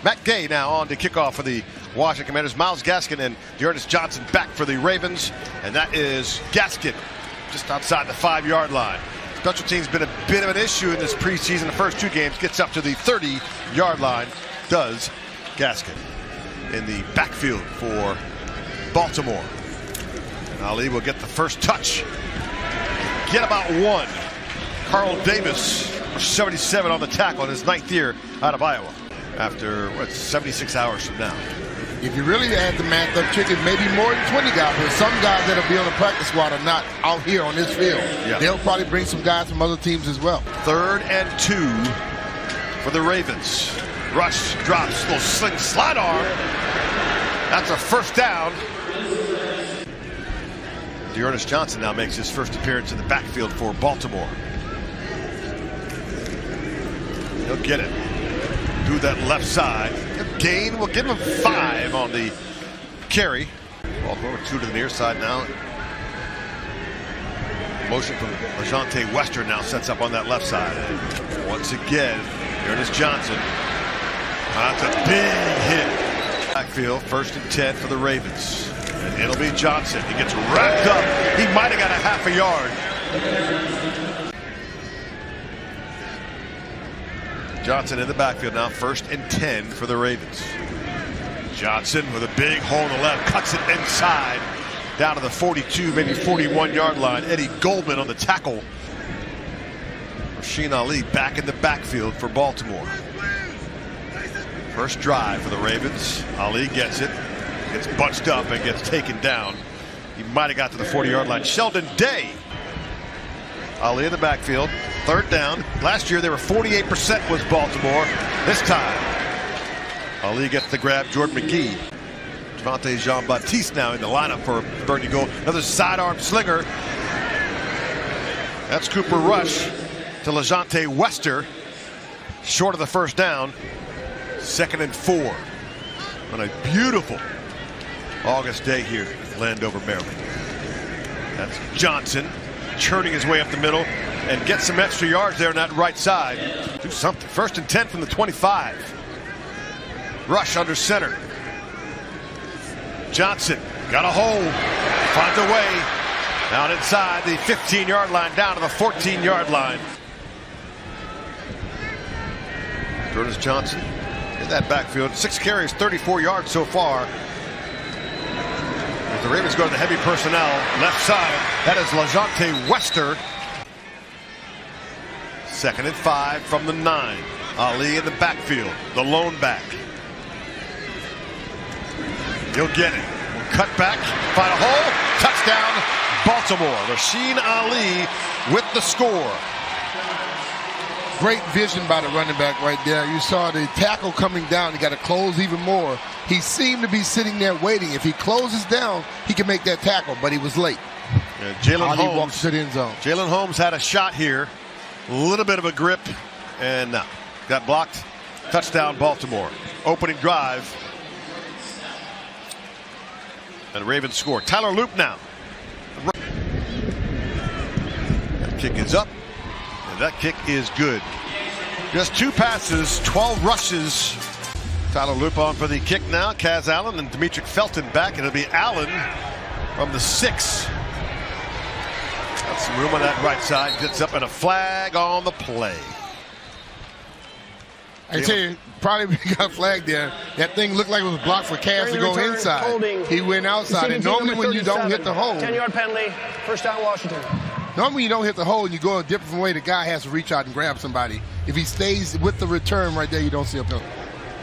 Matt Gay now on to kick off for the Washington Commanders. Myles Gaskin and D'Ernest Johnson back for the Ravens. And that is Gaskin just outside the 5-yard line. Special teams been a bit of an issue in this preseason. The first 2 games gets up to the 30-yard line. Does Gaskin in the backfield for Baltimore. And Ali will get the first touch. Get about 1. Carl Davis, 77 on the tackle in his 9th year out of Iowa. After, 76 hours from now. If you really add the math up, Chicken, maybe more than 20 guys. But some guys that'll be on the practice squad are not out here on this field. Yeah. They'll probably bring some guys from other teams as well. 3rd and 2 for the Ravens. Rush drops, little sling slide arm. That's a first down. D'Ernest Johnson now makes his first appearance in the backfield for Baltimore. He'll get it through that left side. Gain will give him 5 on the carry. Baltimore with 2 to the near side now. Motion from LeJohntay Wester now sets up on that left side. And once again, D'Ernest Johnson. That's a big hit. Backfield, 1st and 10 for the Ravens. And it'll be Johnson. He gets wrapped up. He might have got a half a yard. Johnson in the backfield now, 1st and 10 for the Ravens. Johnson with a big hole in the left, cuts it inside, down to the 42, maybe 41-yard line. Eddie Goldman on the tackle. Rasheen Ali back in the backfield for Baltimore. First drive for the Ravens. Ali gets it, gets bunched up and gets taken down. He might have got to the 40-yard line. Sheldon Day. Ali in the backfield. 3rd down. Last year they were 48% was Baltimore. This time Ali gets the grab. Jordan McGee. Javonte Jean-Baptiste now in the lineup for Bernie Gold. Another sidearm slinger. That's Cooper Rush to LeJohntay Wester. Short of the first down. 2nd and 4 on a beautiful August day here in Landover, Maryland. That's Johnson churning his way up the middle and get some extra yards there on that right side. Do something. 1st and 10 from the 25. Rush under center. Johnson got a hole. Finds a way. Out inside the 15-yard line down to the 14-yard line. D'Ernest Johnson in that backfield. 6 carries, 34 yards so far. As the Ravens go to the heavy personnel, left side, that is LeJohntay Wester. 2nd and 5 from the 9. Ali in the backfield, the lone back. He'll get it. Cut back, find a hole, touchdown, Baltimore. Rasheen Ali with the score. Great vision by the running back right there. You saw the tackle coming down. He got to close even more. He seemed to be sitting there waiting. If he closes down, he can make that tackle, but he was late. Jalen Holmes walks to the end zone. Jalen Holmes had a shot here. A little bit of a grip, and no. Got blocked. Touchdown, Baltimore. Opening drive. And the Ravens score. Tyler Loop now. That kick is up. And that kick is good. Just 2 passes, 12 rushes. Tyler Loop on for the kick now. Kaz Allen and Demetric Felton back. It'll be Allen from the 6. Got some room on that right side. Gets up and a flag on the play. I tell you, probably got a flag there. That thing looked like it was blocked for Kaz to go inside. He went outside. And normally when you don't hit the hole. 10-yard penalty. First down, Washington. Normally you don't hit the hole and you go a different way. The guy has to reach out and grab somebody. If he stays with the return right there, you don't see a penalty.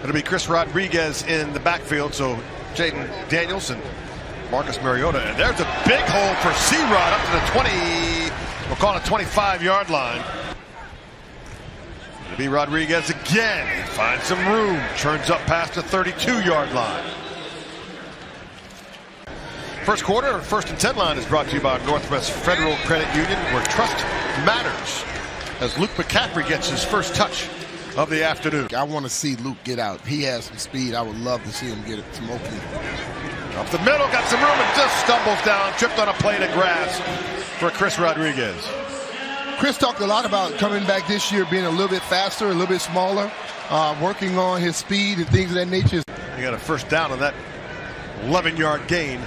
It'll be Chris Rodriguez in the backfield. So Jaden Daniels and Marcus Mariota. And there's a big hole for C-Rod up to the 20. We'll call it 25-yard line. It'll be Rodriguez again. He finds some room. Turns up past the 32-yard line. First quarter, 1st and 10 line is brought to you by Northwest Federal Credit Union, where trust matters. As Luke McCaffrey gets his first touch of the afternoon. I want to see Luke get out. He has some speed. I would love to see him get it some opening. Up the middle, got some room and just stumbles down. Tripped on a plate of grass for Chris Rodriguez. Chris talked a lot about coming back this year being a little bit faster, a little bit smaller, working on his speed and things of that nature. He got a first down on that 11-yard gain.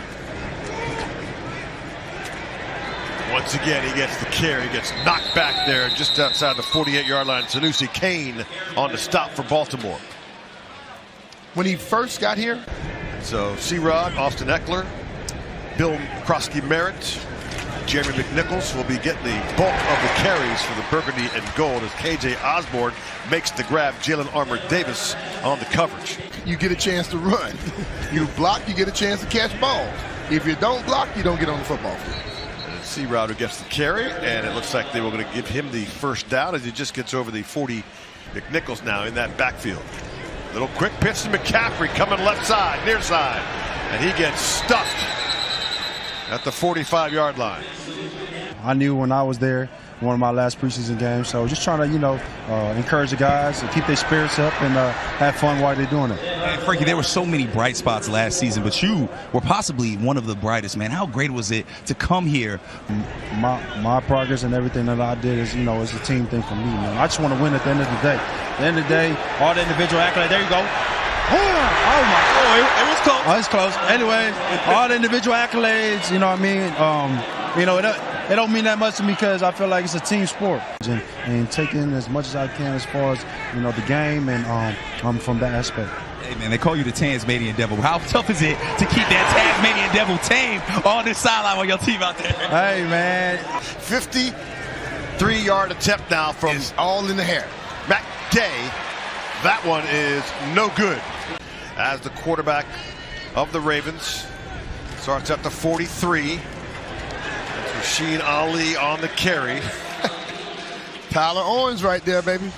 Once again, he gets the carry, gets knocked back there just outside the 48-yard line. Sanusi Kane on the stop for Baltimore. When he first got here, so C-Rod, Austin Eckler, Bill Krosky-Merritt, Jeremy McNichols will be getting the bulk of the carries for the burgundy and gold as KJ Osborne makes the grab. Jalen Armour-Davis on the coverage. you get a chance to run. You block, you get a chance to catch balls. If you don't block, you don't get on the football field. C-Rod who gets the carry, and it looks like they were going to give him the first down as he just gets over the 40. McNichols now in that backfield. Little quick pitch to McCaffrey coming left side, near side, and he gets stuffed at the 45-yard line. I knew when I was there, one of my last preseason games, so just trying to, encourage the guys to keep their spirits up and have fun while they're doing it. And Frankie, there were so many bright spots last season, but you were possibly one of the brightest, man. How great was it to come here? My progress and everything that I did is, it's a team thing for me, man. I just want to win at the end of the day. At the end of the day, all the individual accolades, there you go. Oh my God, it was close. Oh, it's close. Anyway, all the individual accolades, you know what I mean? It don't mean that much to me because I feel like it's a team sport. And taking as much as I can as far as, the game and from that aspect. Hey, man, they call you the Tasmanian Devil. How tough is it to keep that Tasmanian Devil tame on this sideline with your team out there? Hey, man. 53-yard attempt now from It's all in the hair. Matt Gay. That one is no good. As the quarterback of the Ravens starts at the 43. Rasheen Ali on the carry. Tyler Owens right there, baby.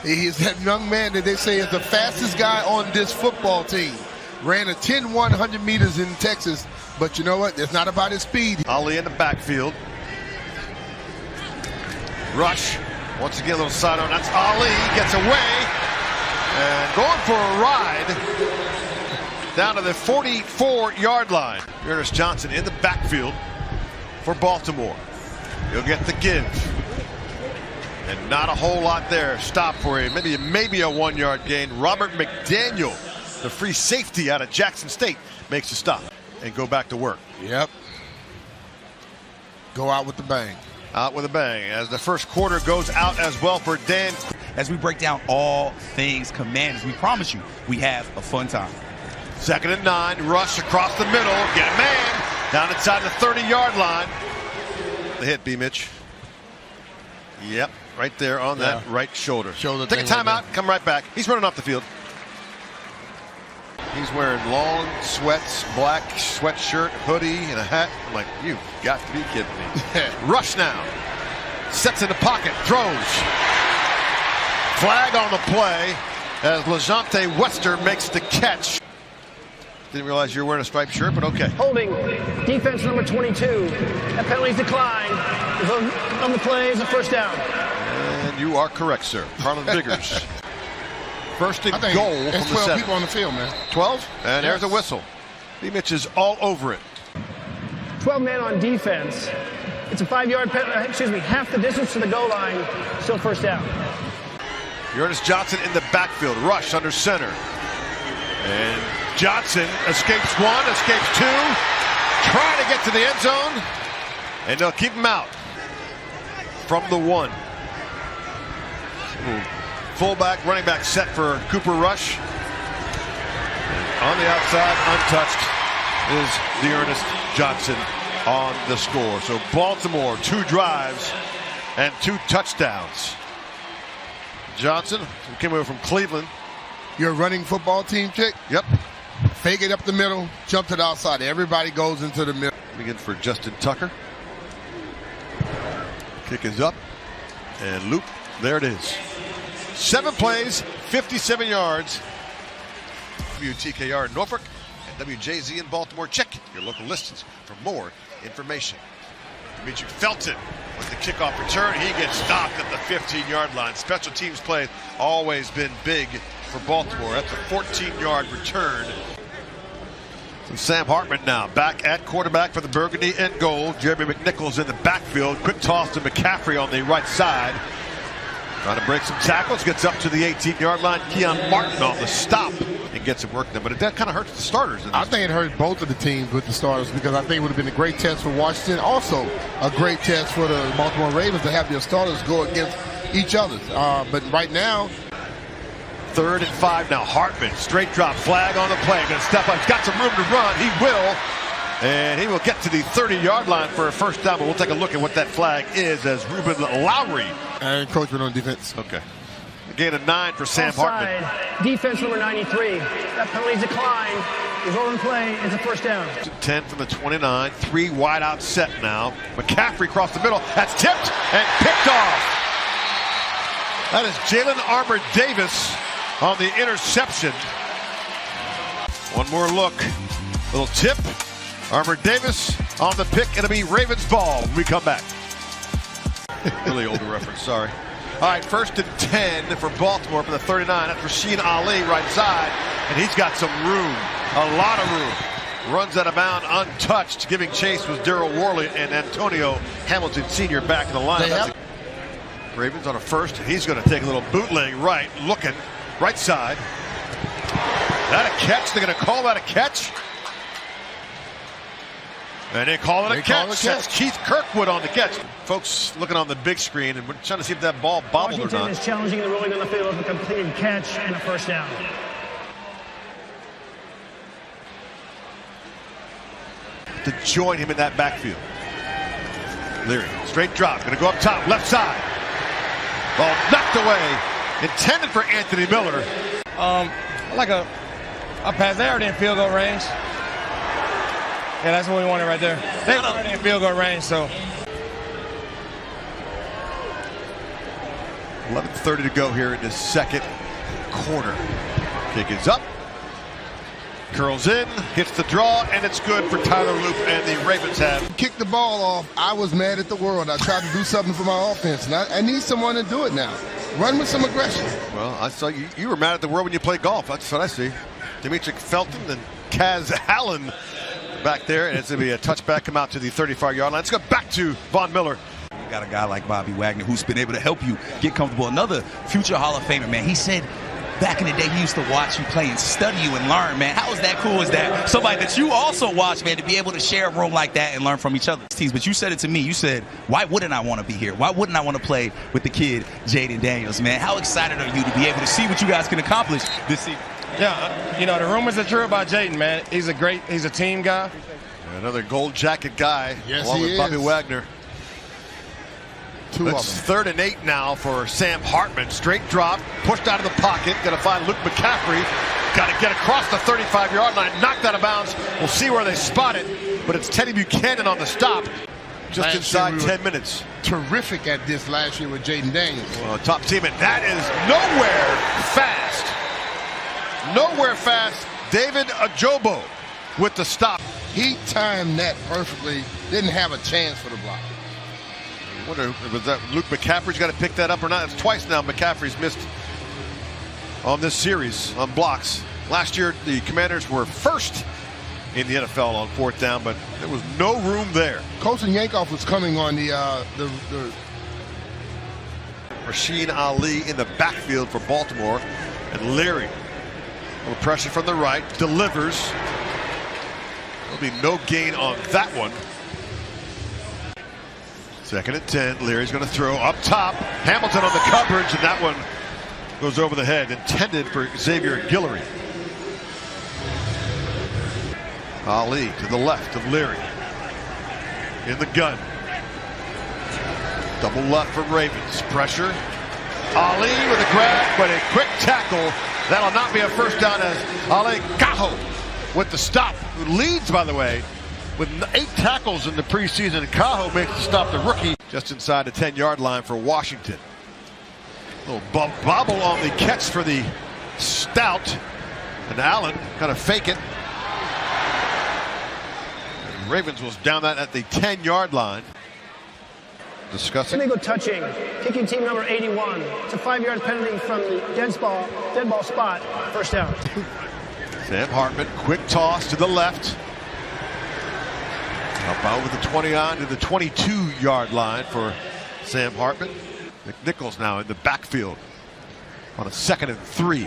He is that young man that they say is the fastest guy on this football team. Ran a 10-1 100 meters in Texas, but you know what? It's not about his speed. Ali in the backfield. Rush. Once again, a little side on. That's Ali. Gets away. And going for a ride down to the 44-yard line. Ernest Johnson in the backfield for Baltimore. He'll get the give. And not a whole lot there. Stop for him. Maybe a 1-yard gain. Robert McDaniel, the free safety out of Jackson State, makes a stop and go back to work. Yep. Go out with the bang. Out with a bang as the first quarter goes out as well for Dan. As we break down all things Commanders, we promise you we have a fun time. 2nd and 9. Rush across the middle. Get a man down inside the 30-yard line. The hit, B-Mitch. Yep, right there on that right shoulder. Take a timeout, come right back. He's running off the field. He's wearing long sweats, black sweatshirt, hoodie, and a hat. I'm like, you've got to be kidding me. Rush now. Sets in the pocket, throws. Flag on the play as LaJohntay Wester makes the catch. Didn't realize you were wearing a striped shirt, but okay. Holding defense number 22. That penalty's declined. On the play is a first down. And you are correct, sir. Harlan Biggers. First and goal There's from the 12 7. people on the field, man. 12? And there's a whistle. B-Mitch is all over it. 12 men on defense. It's a 5-yard penalty, half the distance to the goal line. Still first down. Ernest Johnson in the backfield. Rush under center. And Johnson escapes 1, escapes 2. Trying to get to the end zone. And they'll keep him out from the 1. Fullback, running back set for Cooper Rush. And on the outside, untouched, is the Ernest Johnson on the score. So Baltimore, 2 drives and 2 touchdowns. Johnson, who came over from Cleveland. You're a running football team, Chick? Yep. Fake it up the middle, jump to the outside. Everybody goes into the middle. Begin for Justin Tucker. Kick is up and loop. There it is. 7 plays, 57 yards. WTKR in Norfolk and WJZ in Baltimore. Check your local listings for more information. Dimitri Felton with the kickoff return. He gets stopped at the 15-yard line. Special teams play always been big for Baltimore. That's a 14-yard return. So Sam Hartman now back at quarterback for the Burgundy and gold. Jeremy McNichols in the backfield. Quick toss to McCaffrey on the right side. Trying to break some tackles. Gets up to the 18-yard line. Keon Martin on the stop and gets some work done. But that kind of hurts the starters. I think it hurt both of the teams with the starters, because I think it would have been a great test for Washington. Also a great test for the Baltimore Ravens to have their starters go against each other. But right now, 3rd and 5 now. Hartman, straight drop, flag on the play. Going to step up. He's got some room to run. He will. And he will get to the 30-yard line for a first down. But we'll take a look at what that flag is as Ruben Lowry. And encroachment on defense. Okay. A gain of 9 for Sam Offside. Hartman. Defense number 93. That penalty declined. The rolling play is a first down. 10 from the 29. 3 wide out set now. McCaffrey across the middle. That's tipped and picked off. That is Jalen Armour-Davis on the interception. One more look. Little tip. Armour-Davis on the pick. It'll be Ravens ball when we come back. Really older reference, sorry. All right, 1st and 10 for Baltimore for the 39. That's Rasheen Ali right side. And he's got some room, a lot of room. Runs out of bounds untouched. Giving chase was Darryl Worley and Antonio Hamilton Sr. back in the line. Ravens on a 1st. He's going to take a little bootleg right, looking. Right side. That a catch? They're going to call that a catch? And they call it a catch. That's Keith Kirkwood on the catch. Folks looking on the big screen and we're trying to see if that ball bobbled Washington or not. is challenging the ruling on the field of a completed catch and a first down. To join him in that backfield. Leary, straight drop, going to go up top, left side. Ball knocked away. Intended for Anthony Miller. Like a pass. They already in field goal range. Yeah, that's what we wanted right there. They were already in field goal range, so. 11:30 to go here in the second quarter. Kick is up. Curls in, hits the draw, and it's good for Tyler Loop, and the Ravens have. Kicked the ball off. I was mad at the world. I tried to do something for my offense, and I need someone to do it now. Run with some aggression. Well, I saw you were mad at the world when you played golf. That's what I see. Dimitri Felton and Kaz Allen back there, and it's going to be a touchback, come out to the 35-yard line. Let's go back to Von Miller. You got a guy like Bobby Wagner who's been able to help you get comfortable. Another future Hall of Famer, man. He said back in the day he used to watch you play and study you and learn, man. How is that cool? Is that somebody that you also watch, man, to be able to share a room like that and learn from each other's teams? But you said it to me. You said, why wouldn't I want to be here? Why wouldn't I want to play with the kid, Jaden Daniels, man? How excited are you to be able to see what you guys can accomplish this season? Yeah, you know, the rumors are true about Jaden, man. He's a team guy. Another gold jacket guy, yes, along with Bobby is. Wagner. Two It's of them. 3rd and 8 now for Sam Hartman. Straight drop, pushed out of the pocket. Going to find Luke McCaffrey. Got to get across the 35-yard line. Knocked out of bounds. We'll see where they spot it. But it's Teddy Buchanan on the stop. Just Last inside year we 10 minutes. Terrific at this last year with Jaden Daniels. Well, top team, and that is nowhere fast. Nowhere fast. David Ajobo with the stop. He timed that perfectly. Didn't have a chance for the block. I wonder, was that Luke McCaffrey's got to pick that up or not? It's twice now McCaffrey's missed on this series on blocks. Last year, the Commanders were 1st in the NFL on 4th down, but there was no room there. Colson Yankoff was coming on the Rasheen Ali in the backfield for Baltimore, and Leary. A little pressure from the right, delivers. There'll be no gain on that one. 2nd and 10. Leary's going to throw up top. Hamilton on the coverage, and that one goes over the head. Intended for Xavier Guillory. Ali to the left of Leary. In the gun. Double left for Ravens. Pressure. Ali with a grab, but a quick tackle. That'll not be a first down as Ali Cajo with the stop. Who leads, by the way, with 8 tackles in the preseason. Cajo makes the stop, the rookie, just inside the 10-yard line for Washington. A little bobble on the catch for the stout. And Allen kind of fake it. And Ravens was down that at the 10-yard line. Discussing. Illegal touching, kicking team number 81. It's a 5-yard penalty from the dead ball spot. First down. Sam Hartman, quick toss to the left. Up over the 20 on to the 22-yard line for Sam Hartman. McNichols now in the backfield on a 2nd and 3.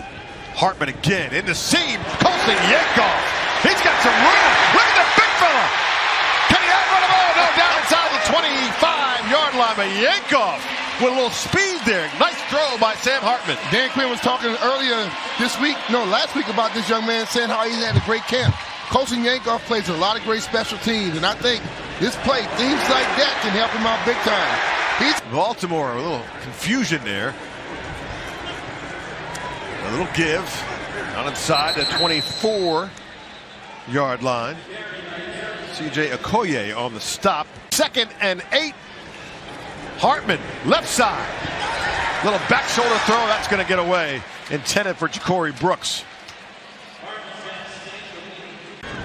Hartman again in the seam. Colson Yankoff. He's got some room. Look at the big fella. Can he outrun him? Oh, no, down inside the 25-yard line. But Yankoff with a little speed there. Nice throw by Sam Hartman. Dan Quinn was talking earlier last week about this young man, saying how he had a great camp. Colson Yankoff plays a lot of great special teams, and I think this play, things like that can help him out big time. Baltimore, a little confusion there. A little give. Not inside the 24-yard line. C.J. Okoye on the stop. 2nd and 8. Hartman, left side. Little back shoulder throw. That's going to get away. Intended for Ja'Cory Brooks.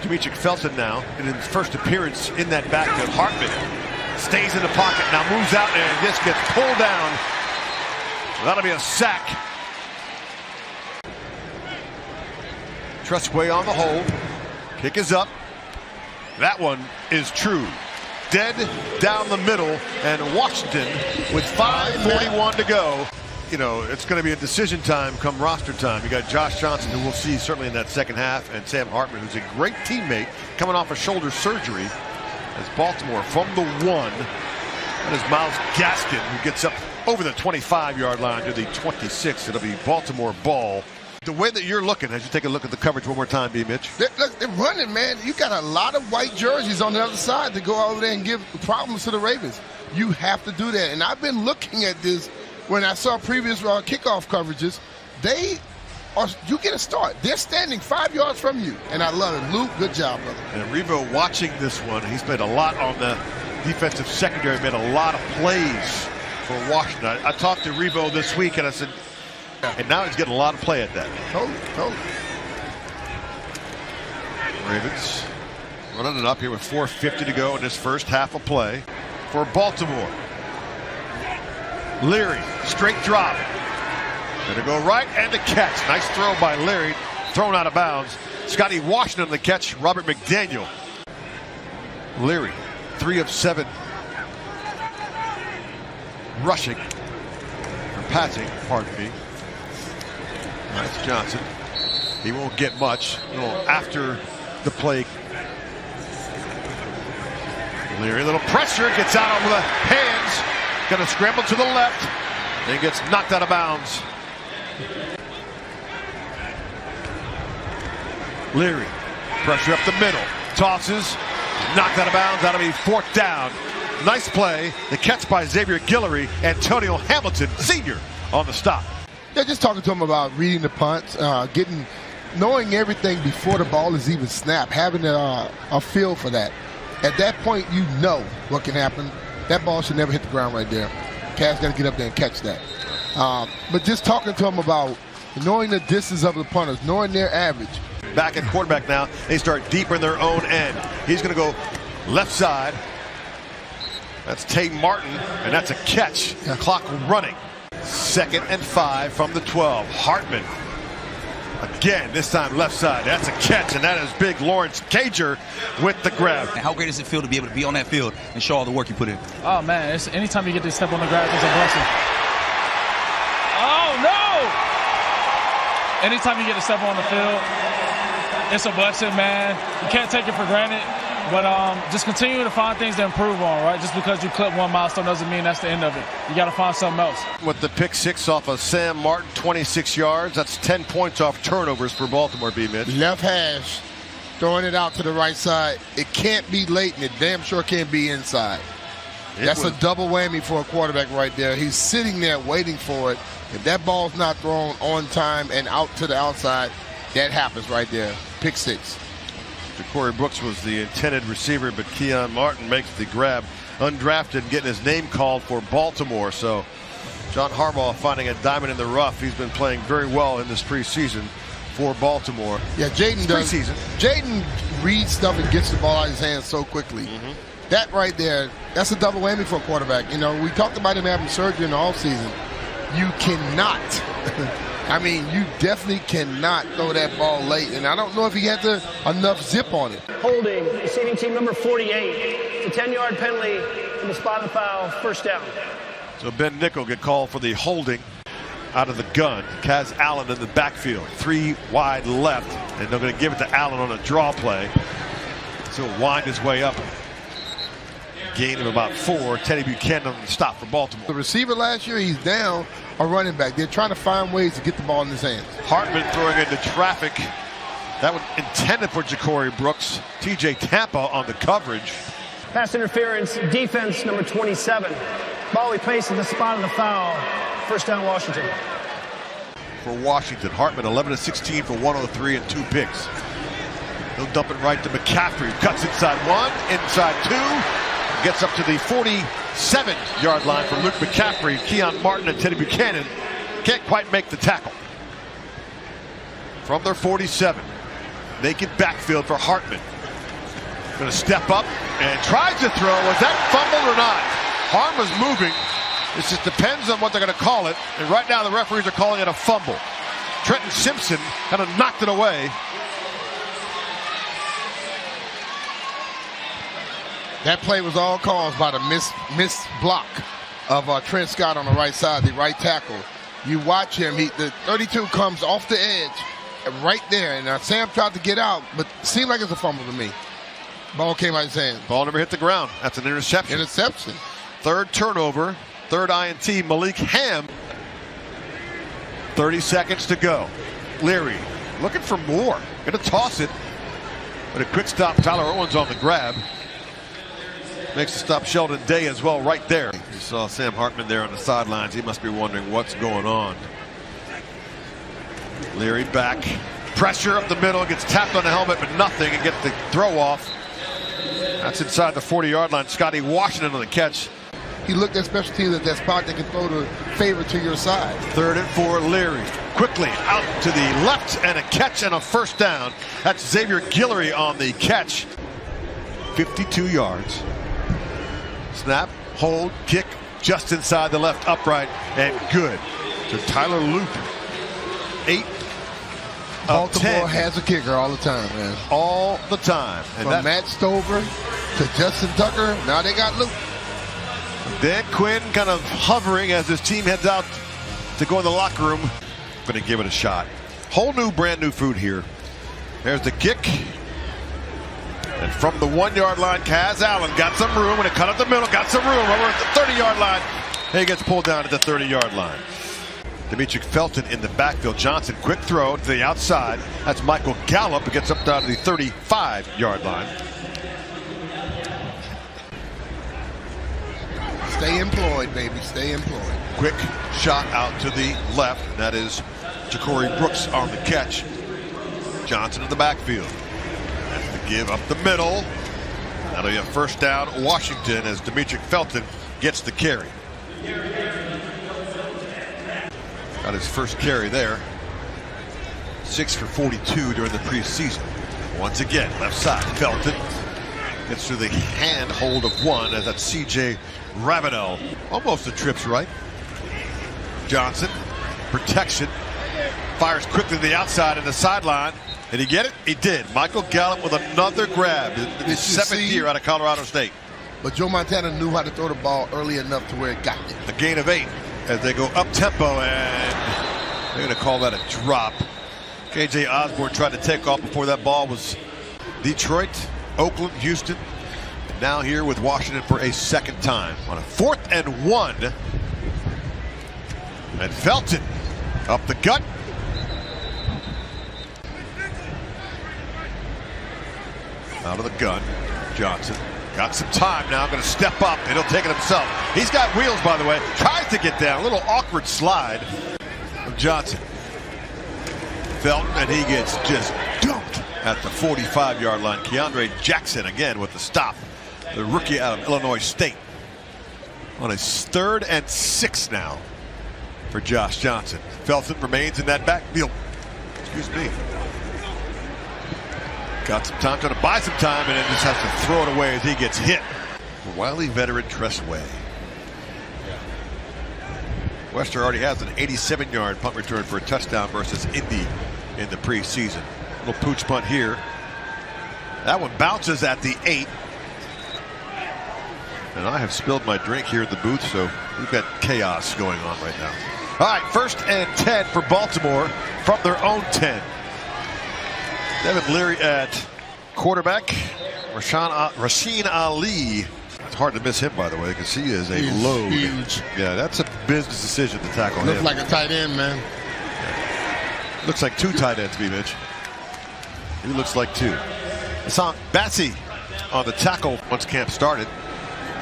Demetric Felton now in his first appearance in that backfield. Hartman stays in the pocket, now moves out there and just gets pulled down. That'll be a sack. Trustway on the hold. Kick is up. That one is true. Dead down the middle, and Washington with 5:41 to go. You know, it's going to be a decision time come roster time. You got Josh Johnson, who we'll see certainly in that second half, and Sam Hartman, who's a great teammate, coming off a shoulder surgery. As Baltimore from the 1. That is Myles Gaskin, who gets up over the 25-yard line to the 26. It'll be Baltimore ball. The way that you're looking, as you take a look at the coverage one more time, B. Mitch. They're running, man. You got a lot of white jerseys on the other side to go over there and give problems to the Ravens. You have to do that. And I've been looking at this when I saw previous kickoff coverages. You get a start. They're standing 5 yards from you, and I love it. Luke, good job, brother. And Revo watching this one, he's made a lot on the defensive secondary, made a lot of plays for Washington. I talked to Revo this week, and I said, and now he's getting a lot of play at that. Totally. Ravens running it up here with 4:50 to go in this first half of play for Baltimore. Leary, straight drop. Gonna go right and the catch. Nice throw by Leary, thrown out of bounds. Scotty Washington on the catch, Robert McDaniel. Leary, 3 of 7 rushing, or passing, pardon me. That's Johnson. He won't get much. A little after the play. Leary, a little pressure, gets out over the hands. Gonna scramble to the left, then gets knocked out of bounds. Leary, pressure up the middle, tosses, knocked out of bounds. That'll be 4th down. Nice play. The catch by Xavier Guillory. Antonio Hamilton, senior, on the stop. Yeah, just talking to him about reading the punts, knowing everything before the ball is even snapped, having a feel for that. At that point, you know what can happen. That ball should never hit the ground right there. Cass got to get up there and catch that. But just talking to him about knowing the distance of the punters, knowing their average. Back at quarterback now. They start deeper in their own end. He's going to go left side. That's Tay Martin, and that's a catch. Yeah. Clock running. 2nd and 5 from the 12. Hartman. Again, this time left side. That's a catch, and that is big Lawrence Cager with the grab. And how great does it feel to be able to be on that field and show all the work you put in? Oh, man, anytime you get to step on the grass, it's a blessing. Oh, no! Anytime you get to step on the field, it's a blessing, man. You can't take it for granted, but just continue to find things to improve on, right? Just because you clip one milestone doesn't mean that's the end of it. You got to find something else. With the pick 6 off of Sam Martin, 26 yards. That's 10 points off turnovers for Baltimore, B. Mitch. Left hash, throwing it out to the right side. It can't be late, and it damn sure can't be inside. That's a double whammy for a quarterback right there. He's sitting there waiting for it. If that ball's not thrown on time and out to the outside, that happens right there. Pick 6. Ja'Cory Brooks was the intended receiver, but Keon Martin makes the grab. Undrafted and getting his name called for Baltimore. So John Harbaugh finding a diamond in the rough. He's been playing very well in this preseason for Baltimore. Yeah, Jaden does. Preseason. Jaden reads stuff and gets the ball out of his hands so quickly. That right there, that's a double whammy for a quarterback. You know, we talked about him having surgery in the offseason. You cannot I mean, you definitely cannot throw that ball late, and I don't know if he had enough zip on it. Holding, receiving team number 48. It's a 10-yard penalty from the spot of foul, first down. So Ben Nickel get called for the holding out of the gun. Kaz Allen in the backfield, 3 wide left, and they're going to give it to Allen on a draw play. So he'll wind his way up. Gain of about 4. Teddy Buchanan on the stop for Baltimore. The receiver last year, he's down a running back. They're trying to find ways to get the ball in his hands. Hartman throwing into traffic. That was intended for Ja'Cory Brooks. TJ Tampa on the coverage. Pass interference, defense number 27. Ball we placed at the spot of the foul. First down, Washington. For Washington, Hartman 11 of 16 for 103 and 2 picks. He'll dump it right to McCaffrey. Cuts inside 1, inside 2. Gets up to the 47-yard line for Luke McCaffrey. Keon Martin and Teddy Buchanan can't quite make the tackle. From their 47, naked backfield for Hartman. Going to step up and tries to throw. Was that fumbled or not? Hartman's moving. This just depends on what they're going to call it. And right now the referees are calling it a fumble. Trenton Simpson kind of knocked it away. That play was all caused by the missed block of Trent Scott on the right side, the right tackle. You watch him, the 32 comes off the edge right there. And Sam tried to get out, but it seemed like it's a fumble to me. Ball came out of his hand. Ball never hit the ground. That's an interception. Interception. Third turnover, third INT, Malik Ham. 30 seconds to go. Leary looking for more. Going to toss it. But a quick stop. Tyler Owens on the grab. Makes the stop. Sheldon Day as well right there. You saw Sam Hartman there on the sidelines. He must be wondering what's going on. Leary back. Pressure up the middle. Gets tapped on the helmet, but nothing. And gets the throw off. That's inside the 40-yard line. Scotty Washington on the catch. He looked at special teams at that spot that can throw the favor to your side. 3rd and 4, Leary. Quickly out to the left and a catch and a first down. That's Xavier Guillory on the catch. 52 yards. Snap, hold, kick, just inside the left upright, and good. So Tyler Loop, 8 of 10. Baltimore has a kicker all the time, man. All the time. And from Matt Stover to Justin Tucker, now they got Loop. Dan Quinn kind of hovering as his team heads out to go in the locker room. Going to give it a shot. Whole new, brand new food here. There's the kick. And from the 1-yard line, Kaz Allen got some room. When it cut up the middle, got some room over at the 30-yard line. He gets pulled down at the 30-yard line. Demetric Felton in the backfield. Johnson, quick throw to the outside. That's Michael Gallup, who gets up down to the 35-yard line. Stay employed, baby. Stay employed. Quick shot out to the left. That is Ja'Cory Brooks on the catch. Johnson in the backfield. That's the give up the middle. That'll be a first down, Washington, as Demetric Felton gets the carry. Got his first carry there. 6 for 42 during the preseason. Once again, left side, Felton gets through the hand hold of one, as that's C.J. Ravenel. Almost the trips right. Johnson, protection, fires quickly to the outside and the sideline. Did he get it? He did. Michael Gallup with another grab. His 7th year out of Colorado State. But Joe Montana knew how to throw the ball early enough to where it got it. A gain of 8 as they go up tempo, and they're going to call that a drop. KJ Osborne tried to take off before that ball was Detroit, Oakland, Houston. And now here with Washington for a second time on a 4th and 1. And Felton up the gut. Out of the gun, Johnson. Got some time now, going to step up, and he'll take it himself. He's got wheels, by the way. Tries to get down, a little awkward slide of Johnson. Felton, and he gets just dumped at the 45-yard line. Keandre Jackson again with the stop. The rookie out of Illinois State. On his 3rd and 6 now for Josh Johnson. Felton remains in that backfield. Excuse me. Got some time, trying to buy some time, and then just has to throw it away as he gets hit. Wily veteran Tress Way. Wester already has an 87-yard punt return for a touchdown versus Indy in the preseason. Little pooch punt here. That one bounces at the 8. And I have spilled my drink here in the booth, so we've got chaos going on right now. All right, 1st and 10 for Baltimore from their own 10. Devin Leary at quarterback. Rasheen Ali. It's hard to miss him, by the way, because he is a load. Huge. Yeah, that's a business decision to tackle him. Looks like a tight end, man. Looks like 2 tight ends, B-Mitch. He looks like 2. Hassan Bassey on the tackle once camp started.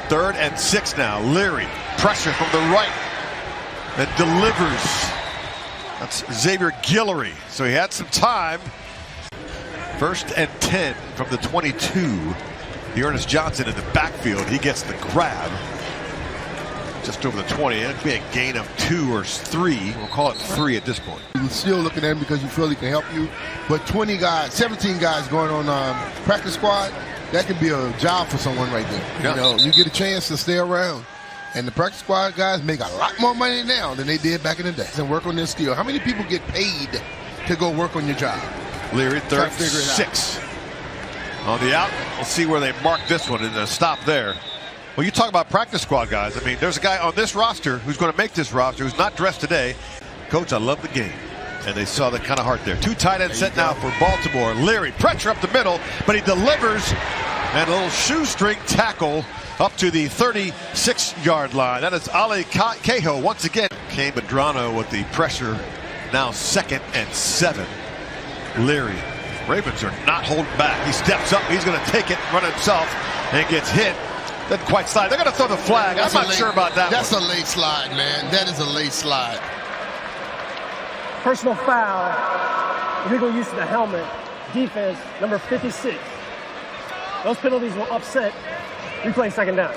3rd and 6 now. Leary, pressure from the right, and delivers. That's Xavier Guillory. So he had some time. 1st and 10 from the 22. Ernest Johnson in the backfield. He gets the grab. Just over the 20. It'd be a gain of 2 or 3. We'll call it 3 at this point. You're still looking at him because you feel he can help you. But 20 guys, 17 guys going on practice squad, that could be a job for someone right there. Yeah. You know, you get a chance to stay around. And the practice squad guys make a lot more money now than they did back in the day. And work on their skill. How many people get paid to go work on your job? Leary, 3rd, 6. On the out, we'll see where they mark this one and stop there. Well, you talk about practice squad guys. I mean, there's a guy on this roster who's going to make this roster who's not dressed today. Coach, I love the game. And they saw that kind of heart there. 2 tight ends set now for Baltimore. Leary, pressure up the middle, but he delivers. And a little shoestring tackle up to the 36-yard line. That is Ali Cahill once again. Kane Medrano with the pressure. Now 2nd and 7. Leary. Ravens are not holding back. He steps up. He's going to take it, run himself, and gets hit. Doesn't quite slide. They're going to throw the flag. I'm not sure about that. That's a late slide, man. That is a late slide. Personal foul, illegal use of the helmet, defense, number 56. Those penalties will upset. Replay 2nd down.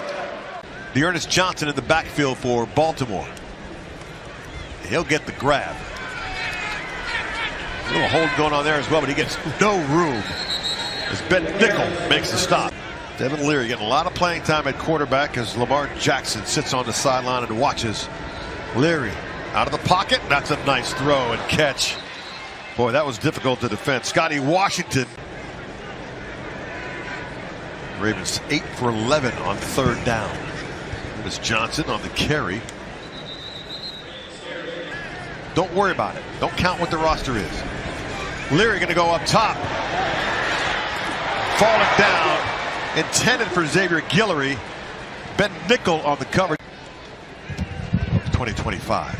Ernest Johnson in the backfield for Baltimore. He'll get the grab. A little hold going on there as well, but he gets no room as Ben Nickel makes the stop. Devin Leary getting a lot of playing time at quarterback as Lamar Jackson sits on the sideline and watches. Leary out of the pocket. That's a nice throw and catch. Boy, that was difficult to defend. Scotty Washington. Ravens 8 for 11 on 3rd down. Ernest Johnson on the carry. Don't worry about it. Don't count what the roster is. Leary going to go up top. Falling down. Intended for Xavier Guillory. Ben Nickel on the cover. 2025.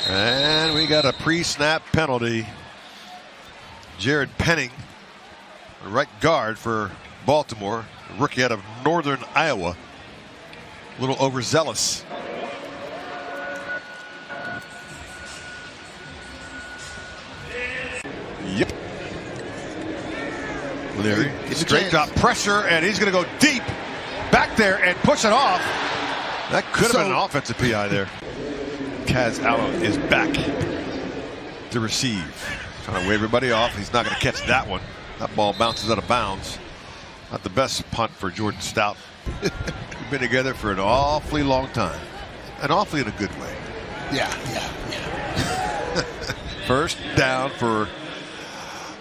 And we got a pre-snap penalty. Jared Penning, right guard for Baltimore, a rookie out of northern Iowa. A little overzealous. Yep. Leary, straight drop pressure, and he's going to go deep back there and push it off. That could have been an offensive PI there. Kaz Allen is back to receive. Trying to wave everybody off. He's not going to catch that one. That ball bounces out of bounds. Not the best punt for Jordan Stout. We've been together for an awfully long time. And awfully in a good way. Yeah. 1st down for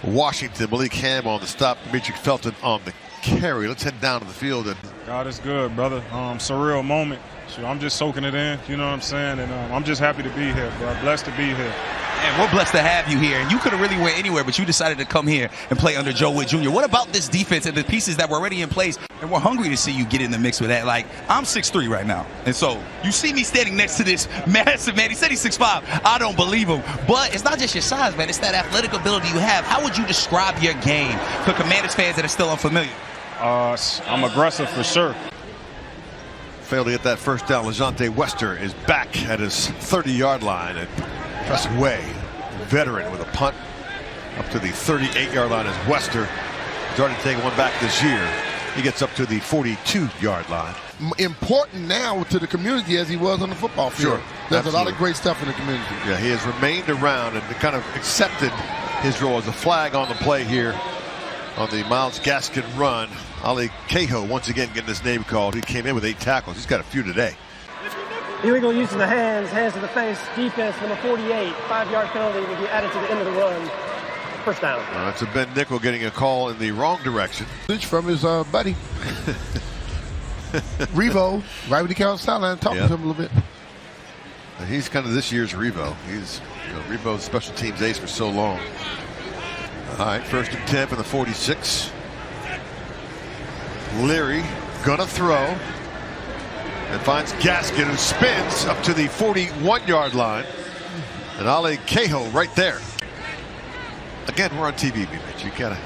Washington. Malik Ham on the stop. Dimitri Felton on the carry. Let's head down to the field. And God is good, brother. Surreal moment. So I'm just soaking it in, you know what I'm saying? And I'm just happy to be here, bro. Blessed to be here. And we're blessed to have you here. And you could have really went anywhere, but you decided to come here and play under Joe Witt Jr. What about this defense and the pieces that were already in place? And we're hungry to see you get in the mix with that. Like, I'm 6'3" right now. And so you see me standing next to this massive man. He said he's 6'5". I don't believe him. But it's not just your size, man. It's that athletic ability you have. How would you describe your game for Commanders fans that are still unfamiliar? I'm aggressive for sure. failed to get that 1st down. LeJante Wester is back at his 30-yard line. And Preston Way, veteran, with a punt up to the 38-yard line as Wester. He's already taken one back this year. He gets up to the 42-yard line. Important now to the community as he was on the football field. Sure, there's absolutely. a lot of great stuff in the community. Yeah, he has remained around and kind of accepted his role as a flag on the play here on the Myles Gaskin run. Ali Cahill once again getting his name called. He came in with 8 tackles. He's got a few today. Illegal use of the hands to the face, defense, number 48, 5-yard penalty will be added to the end of the run. First down. It's a Ben Nickel getting a call in the wrong direction. From his buddy. Revo, right when he came on the sideline, talking to him a little bit. He's kind of this year's Revo. He's Revo's special teams ace for so long. All right, 1st and 10 from the 46. Leary gonna throw and finds Gaskin, who spins up to the 41-yard line. And Ale Cahill right there. Again, we're on TV, Mitch. You gotta.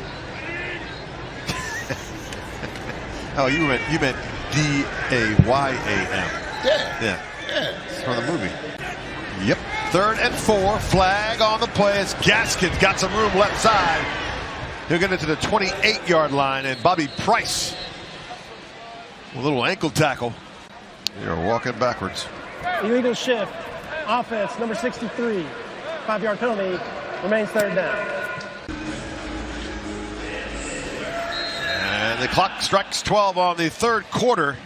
Oh, you meant D-A-Y-A-M. Yeah. It's from the movie. Yep. 3rd and 4. Flag on the play as Gaskin's got some room left side. He'll get it to the 28-yard line, and Bobby Price, a little ankle tackle. They're walking backwards. Illegal shift. Offense, number 63. 5-yard penalty. Remains 3rd down. And the clock strikes 12 on the 3rd quarter,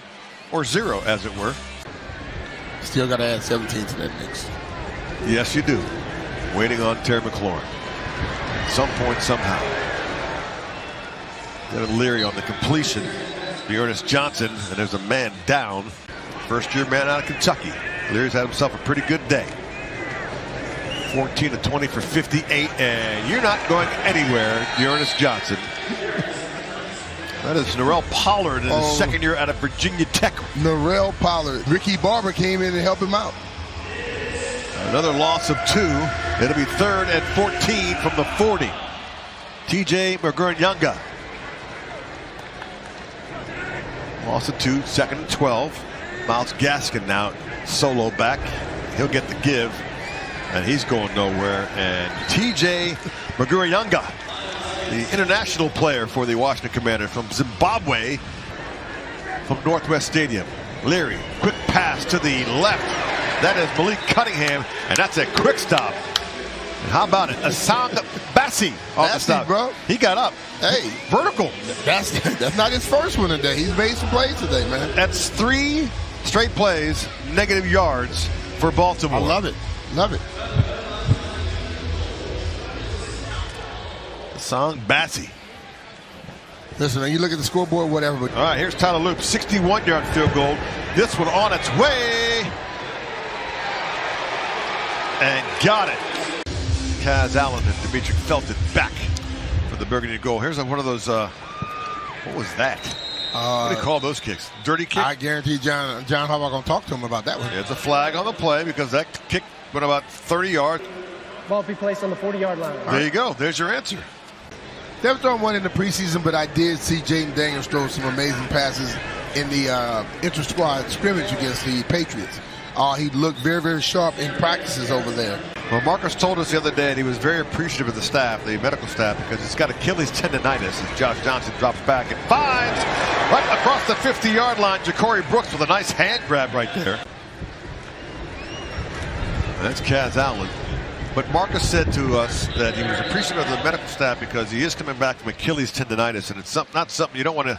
or 0, as it were. Still got to add 17 to that mix. Yes, you do. Waiting on Terry McLaurin. At some point, somehow. Devin Leary on the completion. Ernest Johnson, and there's a man down. First-year man out of Kentucky. Leary's had himself a pretty good day. 14 of 20 for 58, and you're not going anywhere, Ernest Johnson. That is Narell Pollard in his 2nd year out of Virginia Tech. Narell Pollard. Ricky Barber came in and helped him out. Another loss of 2. It'll be 3rd and 14 from the 40. TJ Mugurinyanga. Loss of 2, 2nd and 12. Myles Gaskin now solo back. He'll get the give, and he's going nowhere. And TJ Mugurinyanga, the international player for the Washington Commanders from Zimbabwe, from Northwest Stadium. Leary, quick pass to the left. That is Malik Cunningham, and that's a quick stop. And how about it? Assam Bassi on the stop. Bro. He got up. Hey. Vertical. That's not his first one today. He's made some plays today, man. That's 3 straight plays, negative yards for Baltimore. I love it. Love it. Assam Bassi. Listen, man, you look at the scoreboard, whatever. But all right, here's Tyler Loop, 61-yard field goal. This one on its way. And got it. Kaz Allen and Demetric Felton back for the burgundy goal. Here's one of those, what was that? What do you call those kicks? Dirty kick? I guarantee John Harbaugh going to talk to him about that one. It's a flag on the play because that kick went about 30 yards. Ball will be placed on the 40-yard line. There you go. There's your answer. Never thrown one in the preseason, but I did see Jaden Daniels throw some amazing passes in the inter-squad scrimmage against the Patriots. He looked very, very sharp in practices over there. Well, Marcus told us the other day, and he was very appreciative of the staff, the medical staff, because he's got Achilles tendonitis as Josh Johnson drops back and finds right across the 50-yard line Ja'Cory Brooks with a nice hand grab right there. That's Kaz Allen. But Marcus said to us that he was appreciative of the medical staff because he is coming back from Achilles tendonitis, and it's not something you don't want to.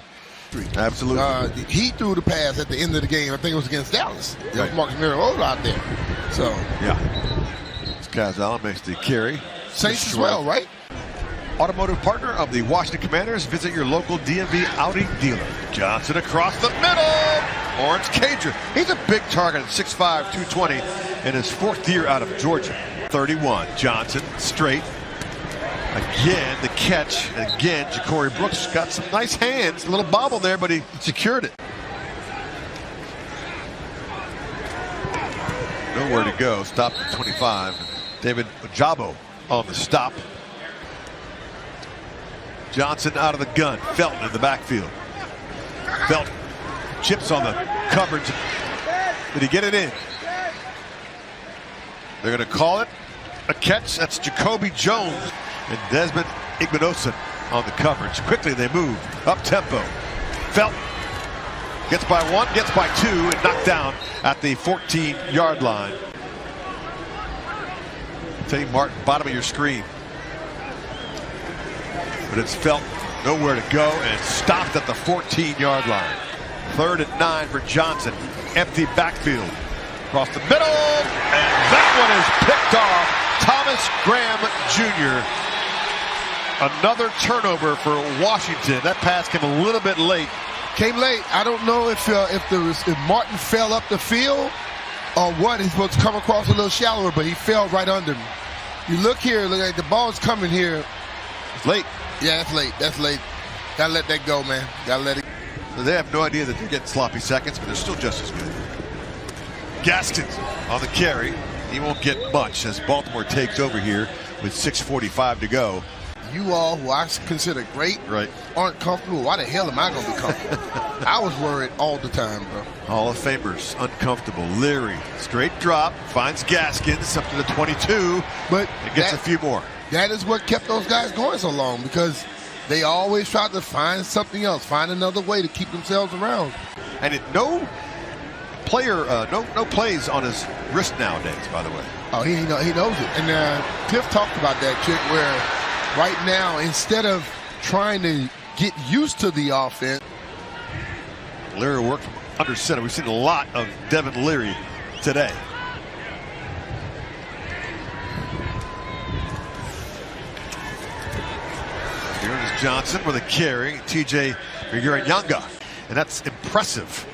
Absolutely. He threw the pass at the end of the game. I think it was against Dallas. Right. Marcus Mariota out there. So yeah. Kaz Allen makes the carry. Saints as well, right? Automotive partner of the Washington Commanders. Visit your local DMV Audi dealer. Johnson across the middle. Lawrence Cager. He's a big target at 6'5", 220 in his 4th year out of Georgia. 31. Johnson straight. Again, the catch. Again, Ja'Cory Brooks got some nice hands. A little bobble there, but he secured it. Nowhere to go. Stopped at 25. David Ojabo on the stop. Johnson out of the gun. Felton in the backfield. Felton chips on the coverage. Did he get it in? They're going to call it a catch. That's Jacoby Jones and Desmond Igmanoson on the coverage. Quickly they move up tempo. Felton gets by 1, gets by 2, and knocked down at the 14-yard line. Teddy Martin, bottom of your screen. But it's Felton, nowhere to go, and stopped at the 14-yard line. 3rd and 9 for Johnson. Empty backfield. across the middle, and that one is picked off. Thomas Graham Jr. Another turnover for Washington. That pass came a little bit late. Came late. I don't know if Martin fell up the field or what. He's supposed to come across a little shallower, but he fell right under him. You look here, look like the ball's coming here. It's late. Yeah, that's late. That's late. Gotta let that go, man. Gotta let it. They have no idea that they're getting sloppy seconds, but they're still just as good. Gaskin on the carry. He won't get much as Baltimore takes over here with 6:45 to go. You all, who I consider great, aren't comfortable. Why the hell am I going to be comfortable? I was worried all the time, bro. Hall of Famers, uncomfortable. Leary, straight drop, finds Gaskins up to the 22, but it gets a few more. That is what kept those guys going so long, because they always tried to find something else, find another way to keep themselves around. And no player, no plays on his wrist nowadays, by the way. Oh, he knows it. And Cliff talked about that, Chick, where right now, instead of trying to get used to the offense. Leary worked from under center. We've seen a lot of Devin Leary today. Here's Johnson with a carry. TJ Nyanga. And that's impressive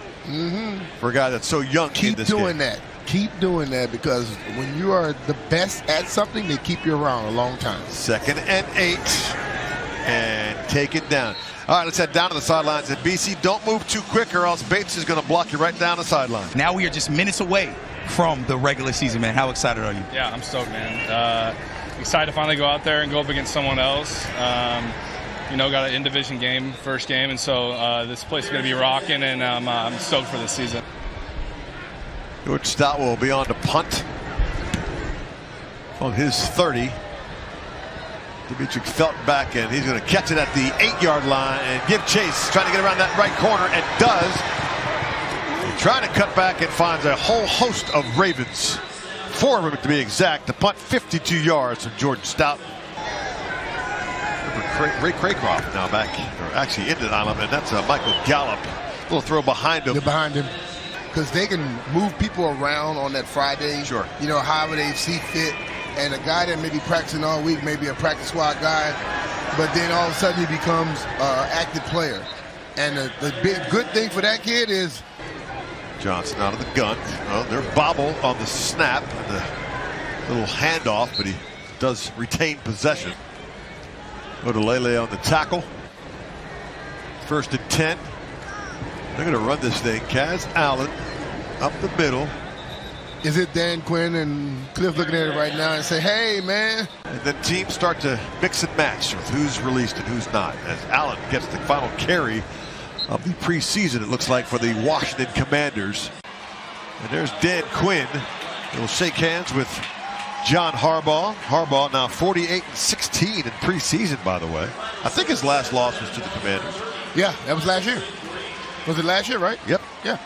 for a guy that's so young. Keep doing that. Keep doing that, because when you are the best at something, they keep you around a long time. 2nd and 8. And take it down. All right, let's head down to the sidelines. And BC, don't move too quick or else Bates is going to block you right down the sideline. Now we are just minutes away from the regular season, man. How excited are you? Yeah, I'm stoked, man. Excited to finally go out there and go up against someone else. You know, got an in-division game, first game, and so this place is going to be rocking, and I'm stoked for this season. George Stout will be on to punt on his 30. Dimitri felt back, and he's going to catch it at the 8-yard line and give chase, trying to get around that right corner, and does. Trying to cut back and finds a whole host of Ravens. 4 of them to be exact. The punt 52 yards from Jordan Stout. Ray Craycroft now back, or actually in the island, and that's Michael Gallup. A little throw behind him. They're behind him, because they can move people around on that Friday. Sure. You know, however they see fit. And a guy that may be practicing all week, maybe a practice squad guy, but then all of a sudden he becomes an active player. And the big good thing for that kid is Johnson out of the gun. Well, they're bobble on the snap and the little handoff, but he does retain possession. Go to Lele on the tackle. 1st and 10. They're going to run this thing. Kaz Allen up the middle. Is it Dan Quinn and Cliff looking at it right now and say, hey, man? And then teams start to mix and match with who's released and who's not. As Allen gets the final carry of the preseason, it looks like, for the Washington Commanders. And there's Dan Quinn. He'll shake hands with John Harbaugh. Harbaugh now 48-16 in preseason, by the way. I think his last loss was to the Commanders. Yeah, that was last year. Was it last year, right? Yep. Yeah.